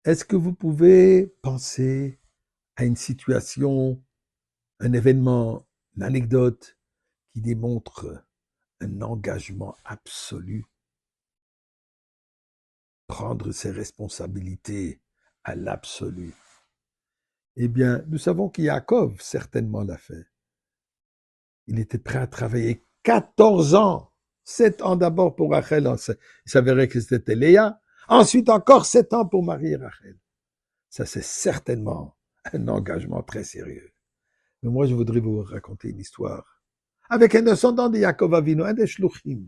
Est-ce que vous pouvez penser à une situation, un événement, une anecdote qui démontre un engagement absolu, prendre ses responsabilités à l'absolu? Eh bien, nous savons qu'Yaakov certainement l'a fait. Il était prêt à travailler 14 ans, 7 ans d'abord pour Rachel, il s'avérait que c'était Léa, ensuite encore 7 ans pour marier Rachel. Ça, c'est certainement un engagement très sérieux. Mais moi, je voudrais vous raconter une histoire avec un descendant de Yaakov Avinu, un des Shluchim,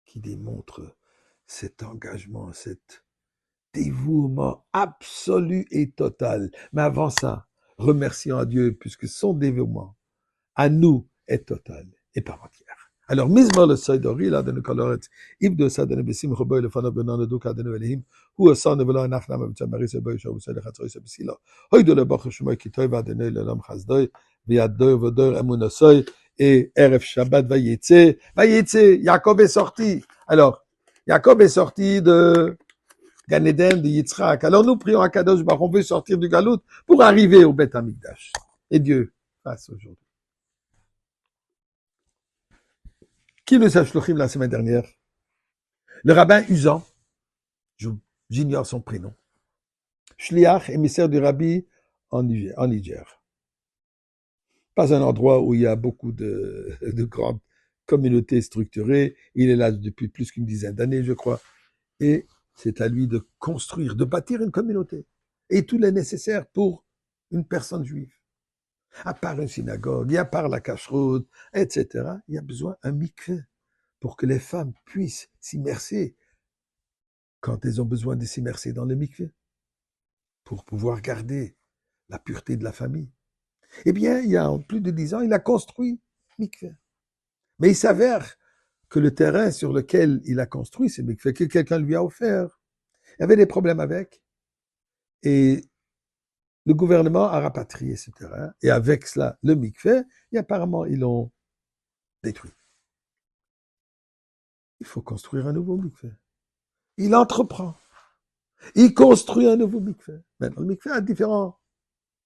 qui démontre cet engagement, cet dévouement absolu et total. Mais avant ça, remercions à Dieu puisque son dévouement à nous est total et par entière. Alors, Mizmor le Soidori, là, de Nikoloret, Yves de Sadene Bessim, Roboy le Fana Benan, le Duka de Novelihim, ou San de Vela Nachnam, avec Marie Seboy, Shabu Sele Khatsoy Sebisila, Hoy de le Bach Shmoy Kitoy, Vadene le Lam Chazdoy, Viadoy, Vodor, Amunosoy, et RF Shabbat Vayetse, Jacob est sorti. Alors, Jacob est sorti de Gan Eden, de Yitzhak. Alors, nous prions à Kadosh Baruch, on veut sortir du Galout pour arriver au Beth Amikdash. Et Dieu fasse aujourd'hui. Qui le sache Shlochim la semaine dernière? Le rabbin Usan, j'ignore son prénom. Shliach, émissaire du rabbi en Niger. Pas un endroit où il y a beaucoup de grandes communautés structurées. Il est là depuis plus qu'une dizaine d'années, je crois. Et c'est à lui de construire, de bâtir une communauté. Et tout le nécessaire pour une personne juive. À part une synagogue, à part la cacheroute, etc., il y a besoin d'un mikveh pour que les femmes puissent s'immerser quand elles ont besoin de s'immerser dans le mikveh, pour pouvoir garder la pureté de la famille. Eh bien, il y a plus de 10 ans, il a construit mikveh. Mais il s'avère que le terrain sur lequel il a construit ce mikveh, que quelqu'un lui a offert, il y avait des problèmes avec. Et le gouvernement a rapatrié ce terrain. Et avec cela, le mikveh, et apparemment, ils l'ont détruit. Il faut construire un nouveau mikveh. Il entreprend. Il construit un nouveau mikveh. Maintenant, le mikveh a différentes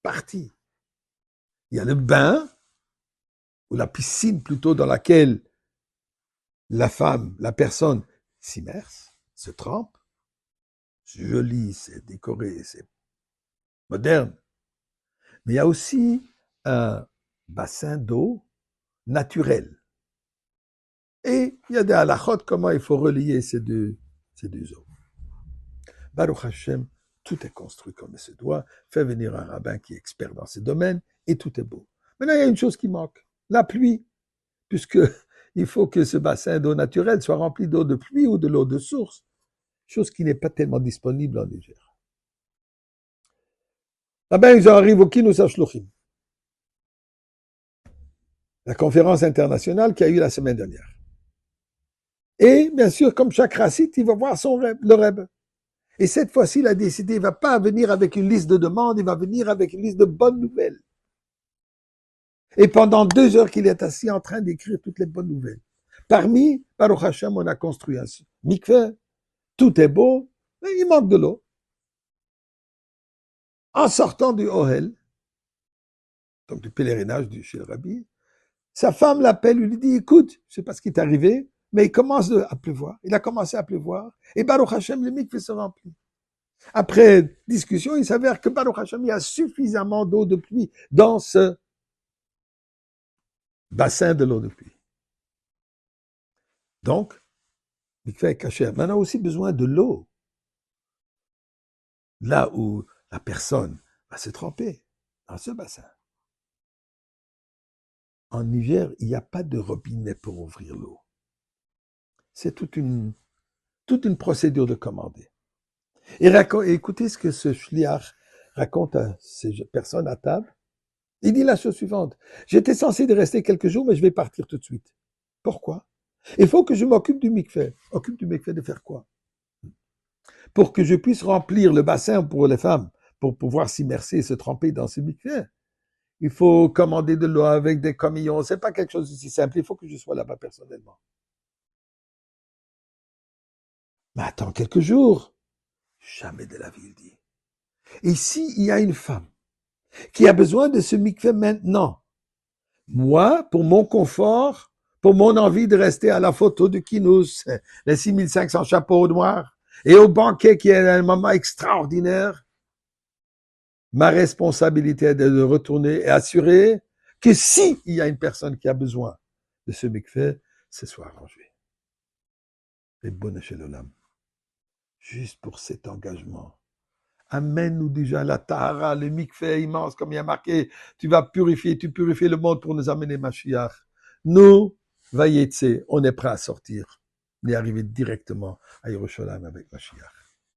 parties. Il y a le bain, ou la piscine plutôt, dans laquelle la femme, la personne s'immerse, se trempe. C'est joli, c'est décoré, c'est moderne. Mais il y a aussi un bassin d'eau naturel. Et il y a des halachot, comment il faut relier ces deux eaux. Baruch Hashem, tout est construit comme il se doit. Fait venir un rabbin qui est expert dans ces domaines et tout est beau. Maintenant, il y a une chose qui manque, la pluie, puisque il faut que ce bassin d'eau naturelle soit rempli d'eau de pluie ou de l'eau de source, chose qui n'est pas tellement disponible en Niger. Là-bas, ils arrivent au Kinousa Shluchim, la conférence internationale qui a eu la semaine dernière. Et bien sûr, comme chaque racite, il va voir le Rebbe. Et cette fois-ci, il a décidé, il ne va pas venir avec une liste de demandes, il va venir avec une liste de bonnes nouvelles. Et pendant 2 heures qu'il est assis en train d'écrire toutes les bonnes nouvelles. Parmi, Baruch Hashem, on a construit un mikveh, tout est beau, mais il manque de l'eau. En sortant du Ohel, donc du pèlerinage chez le Rabbi, sa femme l'appelle, lui dit, écoute, je ne sais pas ce qui est arrivé, mais il commence à pleuvoir. Il a commencé à pleuvoir, et Baruch Hashem, le mikveh se remplit. Après discussion, il s'avère que Baruch Hashem, il y a suffisamment d'eau de pluie dans ce bassin de l'eau de pluie. Donc, mikveh est caché. Mais on a aussi besoin de l'eau. Là où la personne va se tremper, dans ce bassin. En Niger, il n'y a pas de robinet pour ouvrir l'eau. C'est toute une procédure de commander. Et écoutez ce que ce shliach raconte à ces personnes à table. Il dit la chose suivante. J'étais censé de rester quelques jours, mais je vais partir tout de suite. Pourquoi? Il faut que je m'occupe du mikveh. Occupe du mikveh de faire quoi? Pour que je puisse remplir le bassin pour les femmes, pour pouvoir s'immerser et se tremper dans ce mikveh. Il faut commander de l'eau avec des camions. C'est pas quelque chose de si simple. Il faut que je sois là-bas personnellement. Mais attends quelques jours. Jamais de la vie, il dit. Et s'il y a une femme qui a besoin de ce mikveh maintenant, moi, pour mon confort, pour mon envie de rester à la photo de Kinous, les 6500 chapeaux noirs, et au banquet qui est un moment extraordinaire, ma responsabilité est de retourner et assurer que si il y a une personne qui a besoin de ce mikveh, ce soit arrangé. Et bonne chez l'Olam. Juste pour cet engagement. Amène-nous déjà la Tahara, le mikveh immense, comme il y a marqué, tu purifies le monde pour nous amener Mashiach. Nous, Vayetse, on est prêt à sortir, et arriver directement à Yerushalayim avec Mashiach.